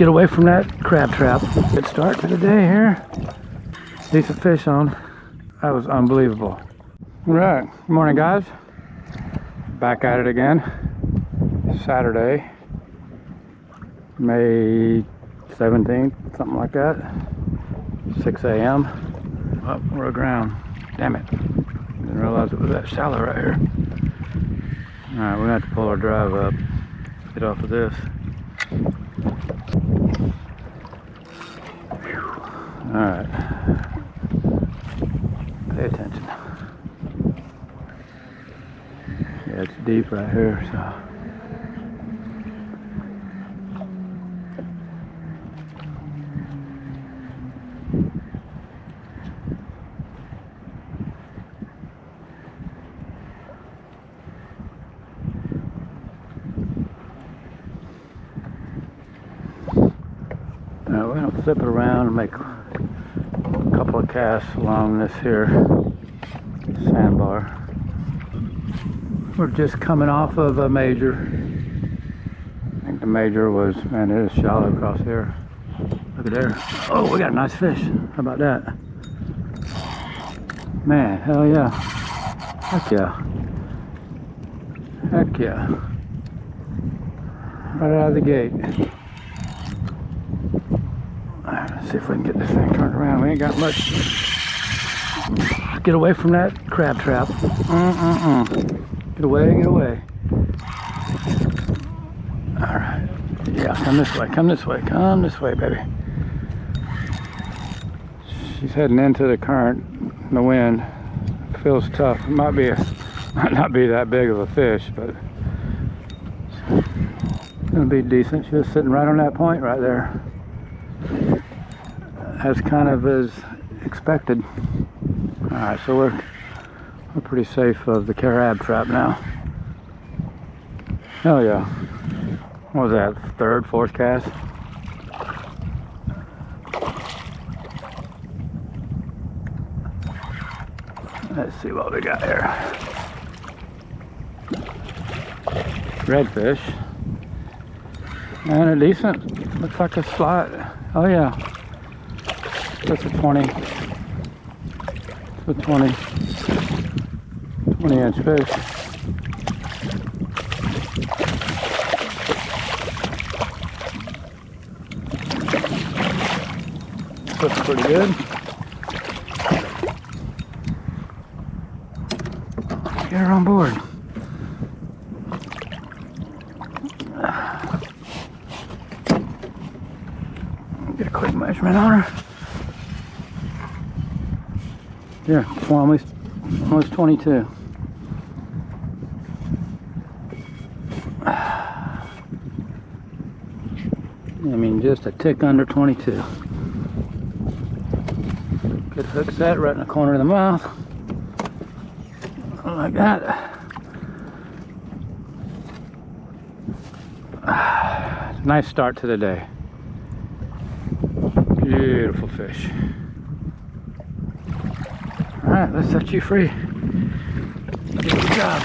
get away from that crab trap. Good start to the day here. Decent fish on. That was unbelievable. All right, good morning guys. Back at it again. Saturday, May 17th, something like that. 6 a.m. Oh, we're aground. Damn it. Didn't realize it was that shallow right here. Alright, we're gonna have to pull our drive up. Get off of this. Alright. Pay attention. Yeah, it's deep right here, so. We're going to flip it around and make a couple of casts along this here sandbar. We're just coming off of a major. I think the major was, man, it is shallow across here. Look at there. Oh, we got a nice fish. How about that? Man, hell yeah. Heck yeah. Heck yeah. Right out of the gate. Let's see if we can get this thing turned around. We ain't got much. Get away from that crab trap. Get away, get away. Alright. Yeah, come this way, come this way, come this way, baby. She's heading into the current, the wind. Feels tough. It might not be that big of a fish, but it's gonna be decent. She was sitting right on that point right there. As kind of as expected. Alright, so we're pretty safe of the crab trap now. Hell yeah. What was that? Third, fourth cast? Let's see what we got here. Redfish. And a decent, looks like a slot. Oh yeah. That's a 20. It's a 20 inch fish. Looks pretty good. Get her on board. Get a quick measurement on her. Yeah, almost 22. I mean, just a tick under 22. Good hook set right in the corner of the mouth. Like that. Nice start to the day. Beautiful fish. Alright, let's set you free. Good job.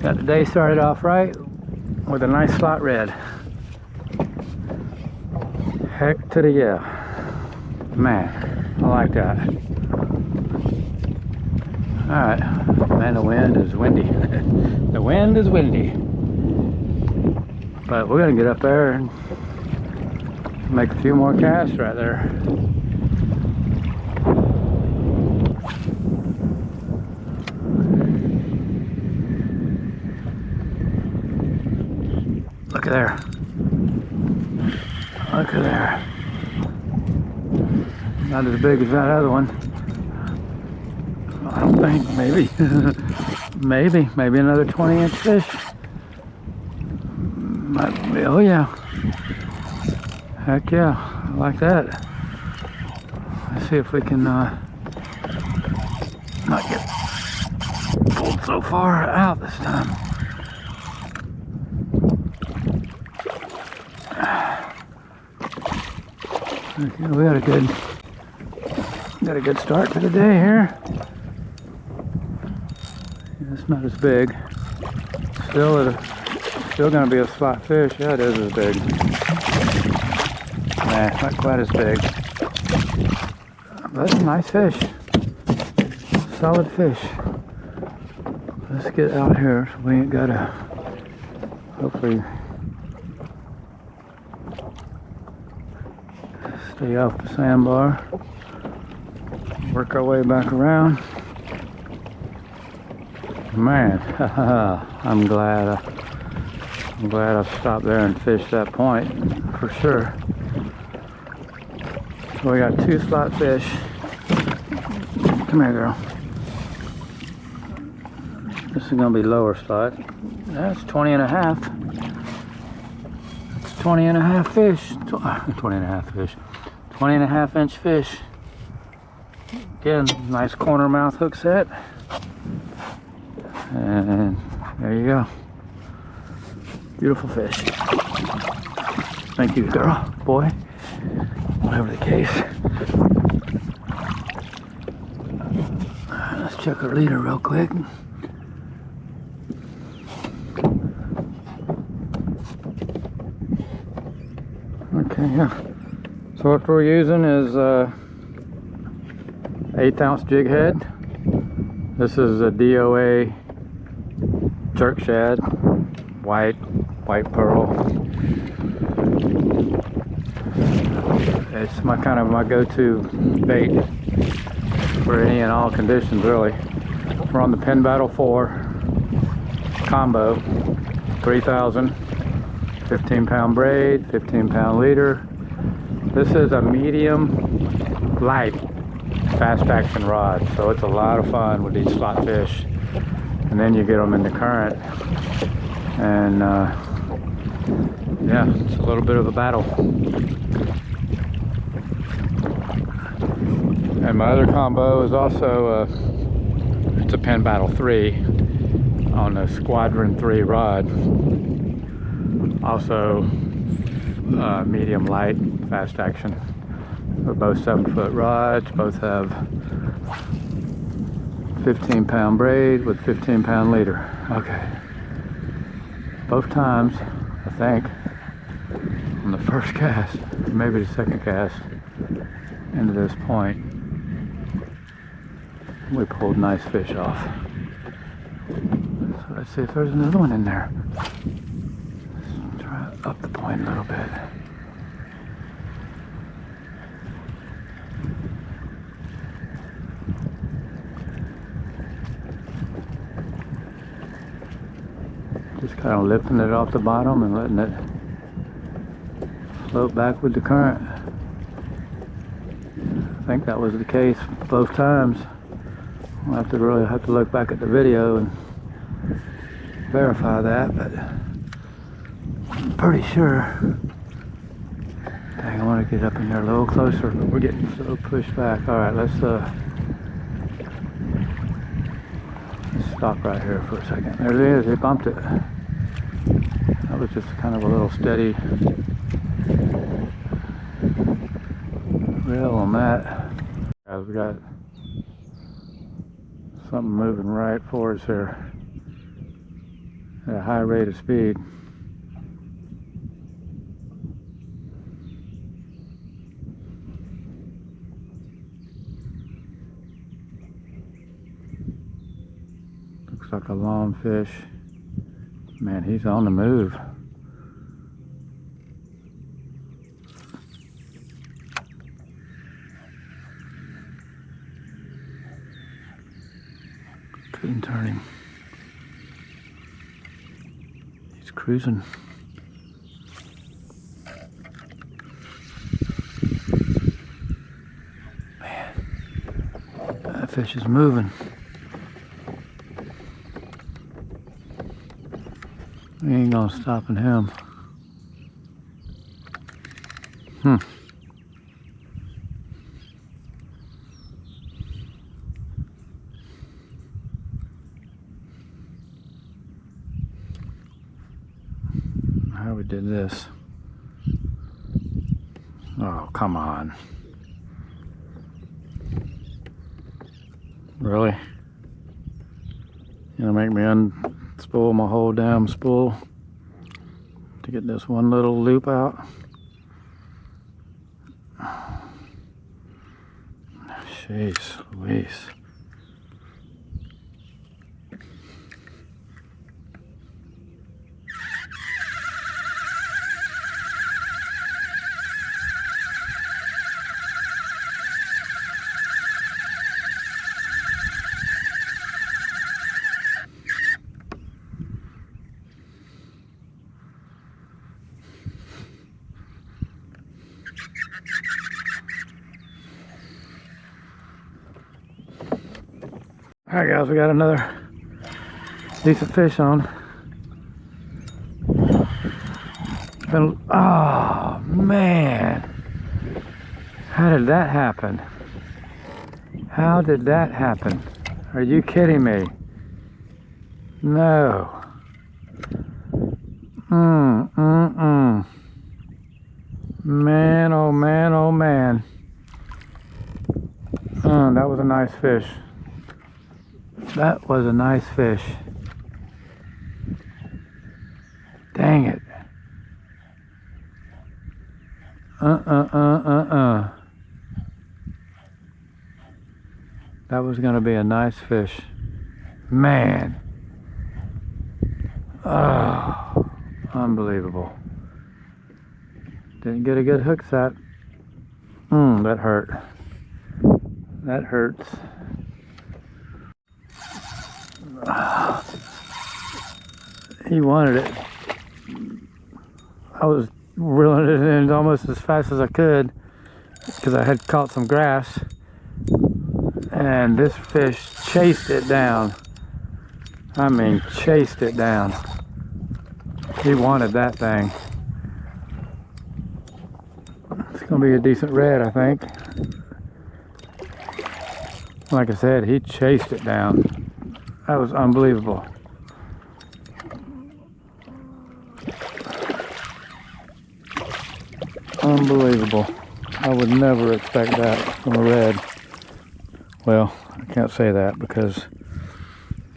Got the day started off right with a nice slot red. Heck to the yeah. Man, I like that. Alright, man, the wind is windy. The wind is windy. But we're gonna get up there and make a few more casts right there. Look at there. Look at there. Not as big as that other one. I don't think, maybe. maybe another 20-inch fish. Might be, oh yeah. Heck yeah, I like that. Let's see if we can not get pulled so far out this time. Okay, we got a good start to the day here. Yeah, it's not as big. Still still gonna be a slot fish. Yeah, it is as big. Nah, not quite as big. But that's a nice fish. Solid fish. Let's get out here so we ain't gotta hopefully stay off the sandbar. Work our way back around. Man, I'm glad I stopped there and fished that point for sure. So we got 2 slot fish. Come here, girl. This is gonna be lower slot. That's 20 and a half. That's 20 and a half fish. 20 and a half fish. 20 and a half inch fish. Again, nice corner mouth hook set. And there you go. Beautiful fish. Thank you, girl, boy, whatever the case. Let's check our leader real quick. Okay, yeah. So what we're using is 1/8 ounce jig head. This is a DOA jerk shad, white pearl. It's my go-to bait for any and all conditions, really. We're on the Pin Battle 4 combo, 3,000, 15-pound braid, 15-pound leader. This is a medium light fast action rod, so it's a lot of fun with these slot fish. And then you get them in the current, and yeah, it's a little bit of a battle. And my other combo is also it's a Pin Battle 3 on a Squadron 3 rod. Also medium light fast action. They're both 7-foot rods. Both have 15-pound braid with 15-pound leader. Okay. Both times, I think, on the first cast, maybe the second cast, into this point, we pulled nice fish off. So let's see if there's another one in there. Let's try to up the point a little bit. Just kind of lifting it off the bottom and letting it float back with the current. I think that was the case both times. I'll really have to look back at the video and verify that, but I'm pretty sure. Dang, I want to get up in there a little closer, but we're getting so pushed back. All right, let's stop right here for a second. There it is, it bumped it. That was just kind of a little steady reel on that. Guys, we got something moving right for us here at a high rate of speed. Looks like a long fish. Man, he's on the move. Couldn't turn him. He's cruising. Man, that fish is moving. We ain't gonna stopping him. How we did this? Oh, come on. Really? You gonna make me unspool my whole damn spool? to get this one little loop out. Jeez Louise. Alright guys, we got another decent fish on. Oh man, how did that happen? How did that happen? Are you kidding me? No. Man, oh man, oh man. That was a nice fish. That was a nice fish. Dang it. That was gonna be a nice fish. Man. Oh, unbelievable. Didn't get a good hook set. That hurt. That hurts. He wanted it. I was reeling it in almost as fast as I could because I had caught some grass, and this fish chased it down. I mean, chased it down. He wanted that thing. It's gonna be a decent red, I think. Like I said, he chased it down. That was unbelievable. Unbelievable. I would never expect that from a red. Well, I can't say that because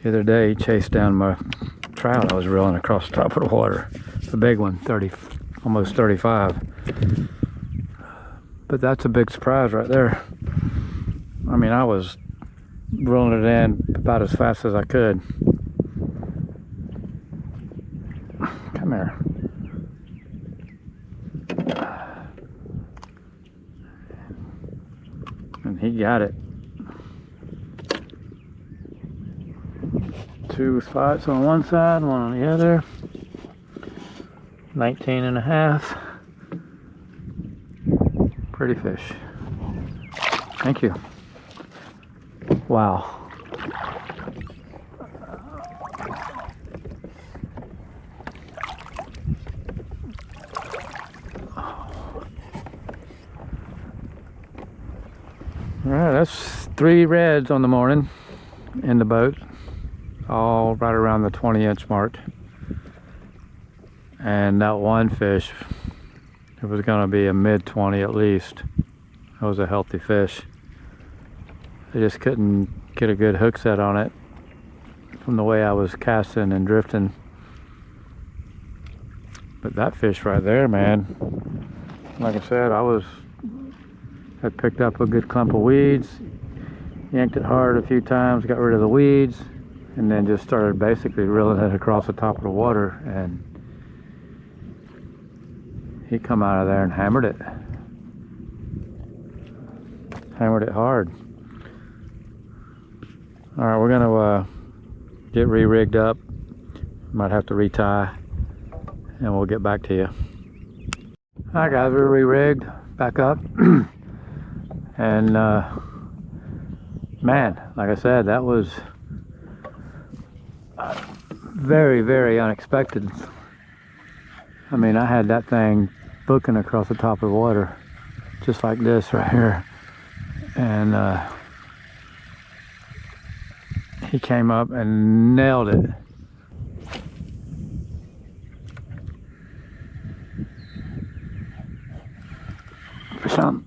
the other day he chased down my trout I was reeling across the top of the water. The big one, almost 35. But that's a big surprise right there. I mean, I was reeling it in about as fast as I could. Come here. And he got it. 2 spots on one side, one on the other. 19 and a half. Pretty fish. Thank you. Wow. Alright, that's 3 reds on the morning in the boat, all right around the 20-inch mark. And that one fish, it was going to be a mid-20 at least. It was a healthy fish. I just couldn't get a good hook set on it from the way I was casting and drifting. But that fish right there, man, like I said, had picked up a good clump of weeds, yanked it hard a few times, got rid of the weeds, and then just started basically reeling it across the top of the water, and he come out of there and hammered it. Hammered it hard. All right, we're gonna get re-rigged up. Might have to retie, and we'll get back to you. All right, guys, we're re-rigged back up. And man, like I said, that was very, very unexpected. I mean, I had that thing booking across the top of the water, just like this right here. And he came up and nailed it. For some.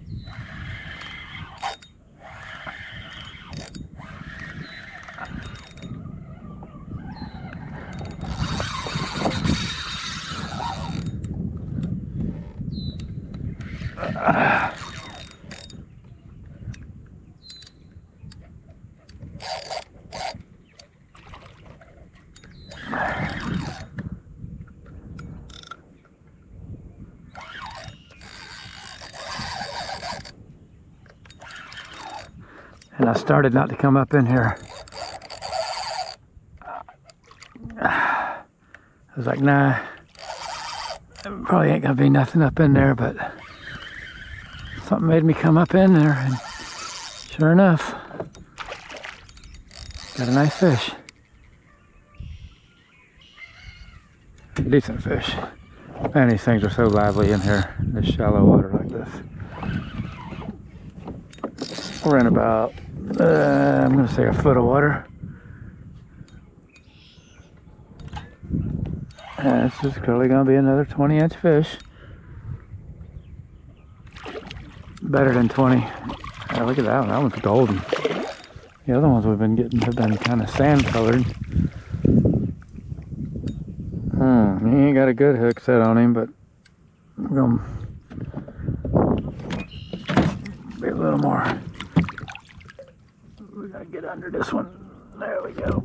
And I started not to come up in here. I was like, nah, probably ain't gonna be nothing up in there, but something made me come up in there, and sure enough, got a nice fish. Decent fish. Man, these things are so lively in here, in this shallow water like this. We're in about, I'm gonna say a foot of water. And this is clearly gonna be another 20-inch fish. Better than 20. Yeah, look at that one, that one's golden. The other ones we've been getting have been kind of sand colored. He ain't got a good hook set on him, but we're gonna be a little more. We gotta get under this one. There we go.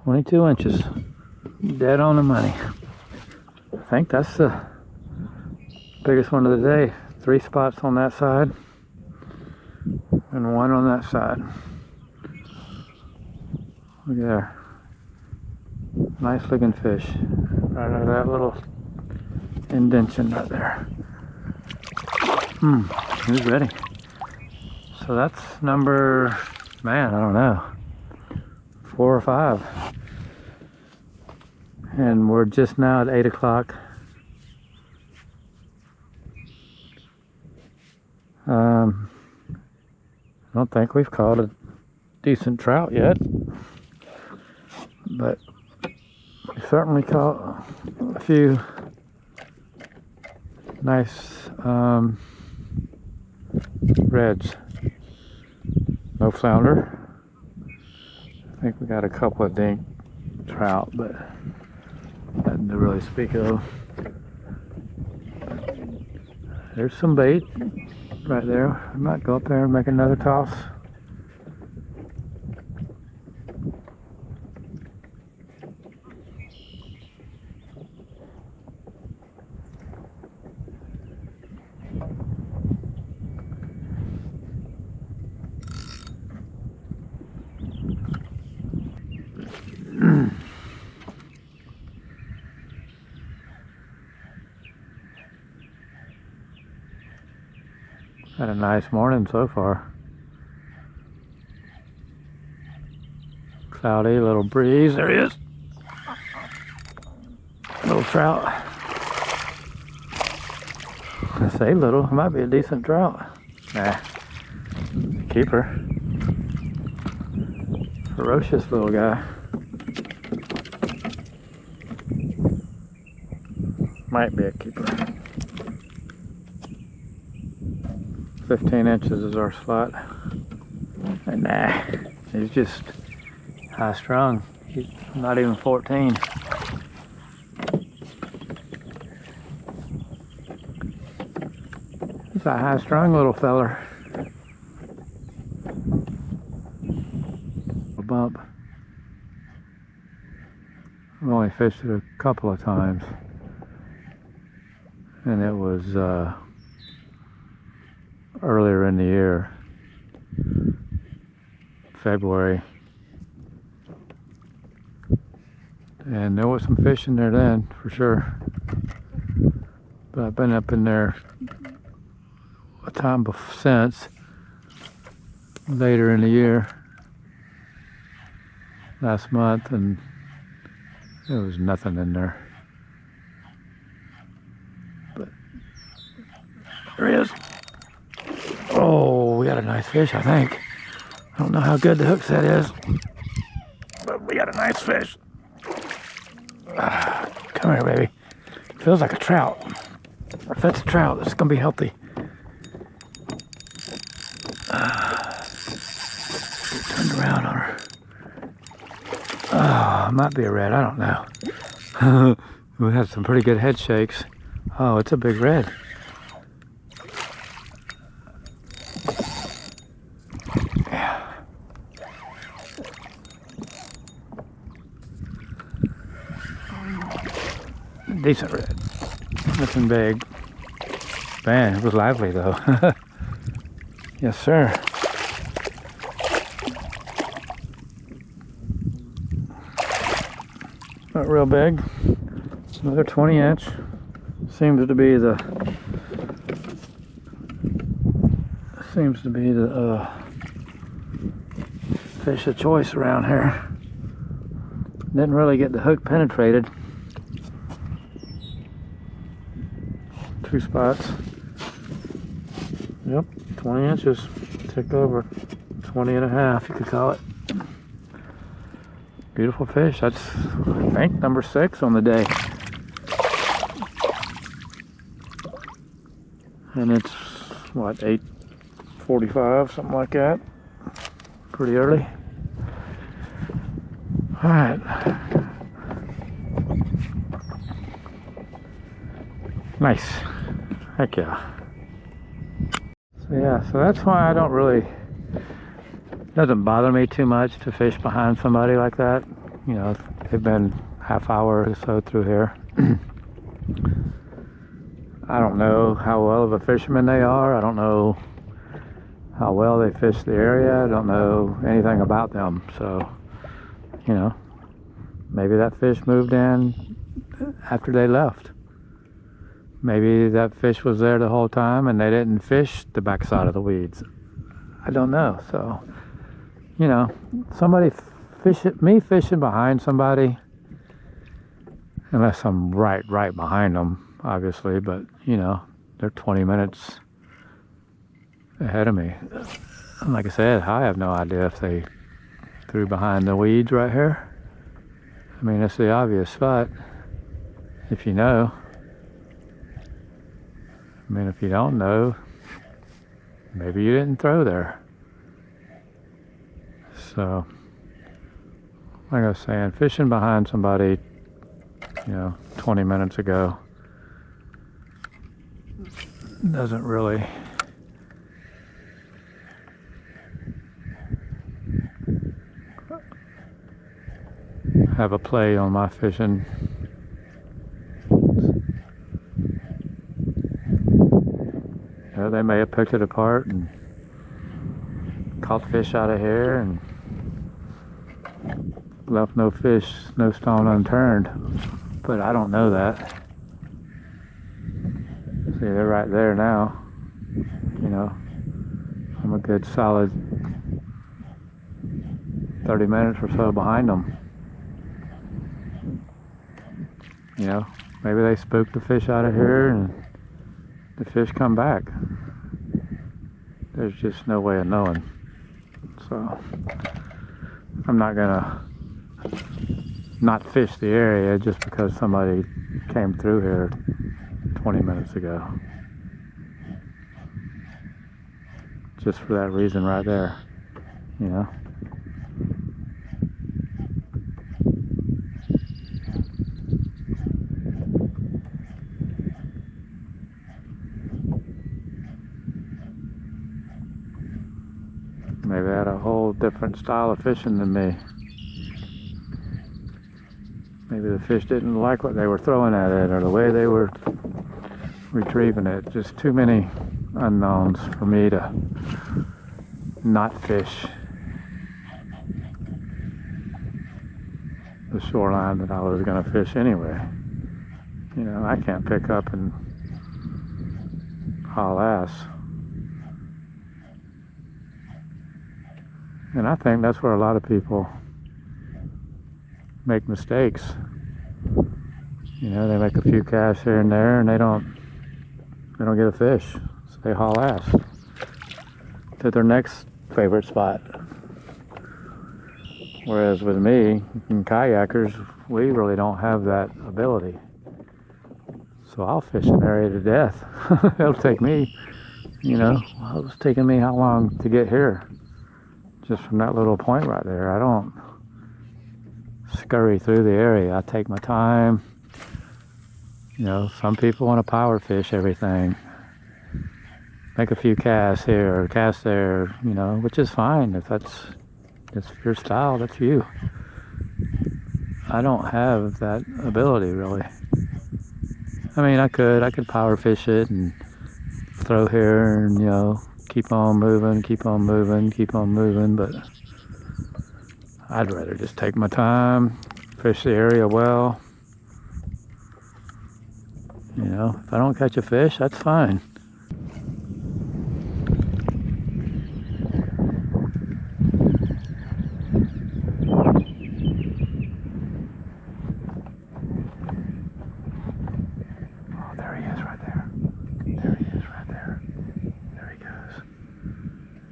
22 inches, dead on the money. I think that's the biggest one of the day. 3 spots on that side and 1 on that side. Look there, nice looking fish right out of that little indention right there. He's ready. So that's number, man, I don't know, 4 or 5. And we're just now at 8 o'clock. I don't think we've caught a decent trout yet, but we certainly caught a few nice reds. No flounder. I think we got a couple of dink trout, but nothing to really speak of. There's some bait right there. I might go up there and make another toss. Had a nice morning so far. Cloudy, little breeze. There he is. Little trout. I say little, it might be a decent trout. Nah, keeper. Ferocious little guy. Might be a keeper. 15 inches is our slot. And nah, he's just high strung. He's not even 14. It's a high strung little feller. A bump. I've only fished it a couple of times. And it was earlier in the year, February, and there was some fish in there then for sure, but I've been up in there a time since, later in the year, last month, and there was nothing in there. But there he is. Oh, we got a nice fish, I think. I don't know how good the hook set is, but we got a nice fish. Come here, baby. Feels like a trout. If that's a trout, it's gonna be healthy. Turned around on her. Oh, it might be a red, I don't know. We had some pretty good head shakes. Oh, it's a big red. Yeah. Decent red. Nothing big. Man, it was lively though. Yes, sir. Not real big. Another 20-inch. Seems to be the fish of choice around here. Didn't really get the hook penetrated. 2 spots. Yep, 20 inches. Tick over. 20 and a half, you could call it. Beautiful fish. That's, I think, number 6 on the day. And it's, what, 8:45, something like that. Pretty early. Alright. Nice. Heck yeah. So yeah, so that's why I don't really, it doesn't bother me too much to fish behind somebody like that. You know, they've been half hour or so through here. I don't know how well of a fisherman they are. I don't know how well they fish the area. I don't know anything about them. So, you know, maybe that fish moved in after they left. Maybe that fish was there the whole time and they didn't fish the backside of the weeds. I don't know. So, you know, me fishing behind somebody, unless I'm right behind them, obviously, but, you know, they're 20 minutes ahead of me. And like I said, I have no idea if they threw behind the weeds right here. I mean, it's the obvious spot, if you know. I mean, if you don't know, maybe you didn't throw there. So, like I was saying, fishing behind somebody, you know, 20 minutes ago doesn't really have a play on my fishing. You know, they may have picked it apart and caught fish out of here and left no fish, no stone unturned, but I don't know that. See, they're right there now. You know, I'm a good solid 30 minutes or so behind them. You know, maybe they spooked the fish out of here and the fish come back. There's just no way of knowing. So I'm not gonna not fish the area just because somebody came through here 20 minutes ago. Just for that reason right there, you know. Maybe they had a whole different style of fishing than me. Maybe the fish didn't like what they were throwing at it or the way they were retrieving it. Just too many unknowns for me to not fish the shoreline that I was going to fish anyway. You know, I can't pick up and haul ass. And I think that's where a lot of people make mistakes. You know, they make a few casts here and there and they don't get a fish. So they haul ass to their next favorite spot. Whereas with me and kayakers, we really don't have that ability. So I'll fish an area to death. It'll take me, you know, well, it was taking me how long to get here? Just from that little point right there. I don't scurry through the area. I take my time. You know, some people want to power fish everything. Make a few casts here or casts there, you know, which is fine. If that's your style, that's you. I don't have that ability really. I mean, I could power fish it and throw here and, you know, keep on moving, but I'd rather just take my time, fish the area well. You know, if I don't catch a fish, that's fine. Oh, there he is right there. There he is right there. There he goes.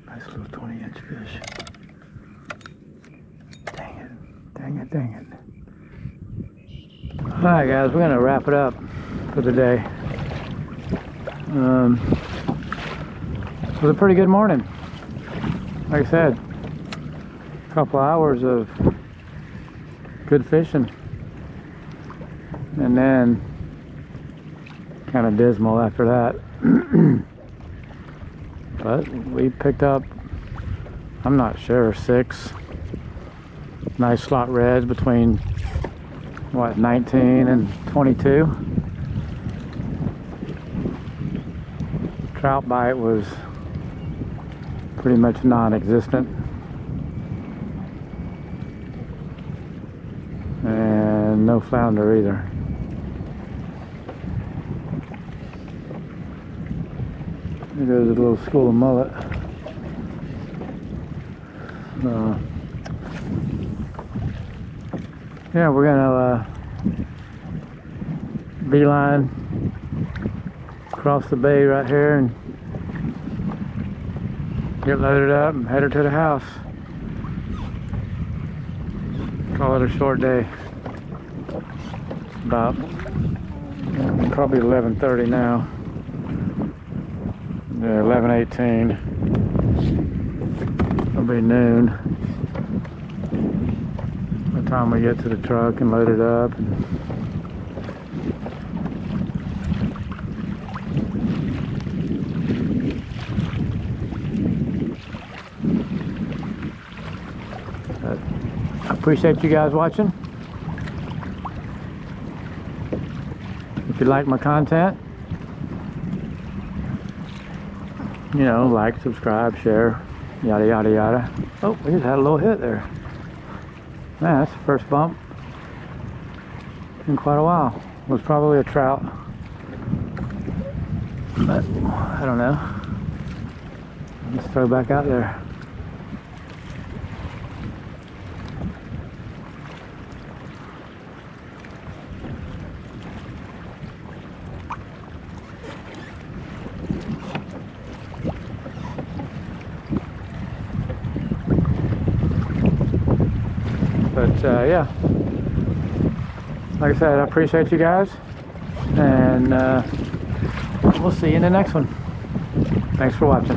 Nice little 20-inch fish. Dang it, dang it, dang it. Alright guys, we're gonna wrap it up for the day. It was a pretty good morning. Like I said, a couple hours of good fishing, and then kind of dismal after that. But we picked up, I'm not sure, 6 nice slot reds between what, 19 and 22. Trout bite was pretty much non-existent, and no flounder either. There goes a little school of mullet. Yeah, we're gonna beeline across the bay right here and get loaded up and head her to the house. Call it a short day. About probably 11:30 now. Yeah, 11:18. It'll be noon by the time we get to the truck and load it up. I appreciate you guys watching. If you like my content, you know, like, subscribe, share, yada yada yada. Oh, we just had a little hit there. Man, that's the first bump in quite a while. It was probably a trout, but I don't know. Let's throw back out there. But yeah, like I said, I appreciate you guys, and we'll see you in the next one. Thanks for watching.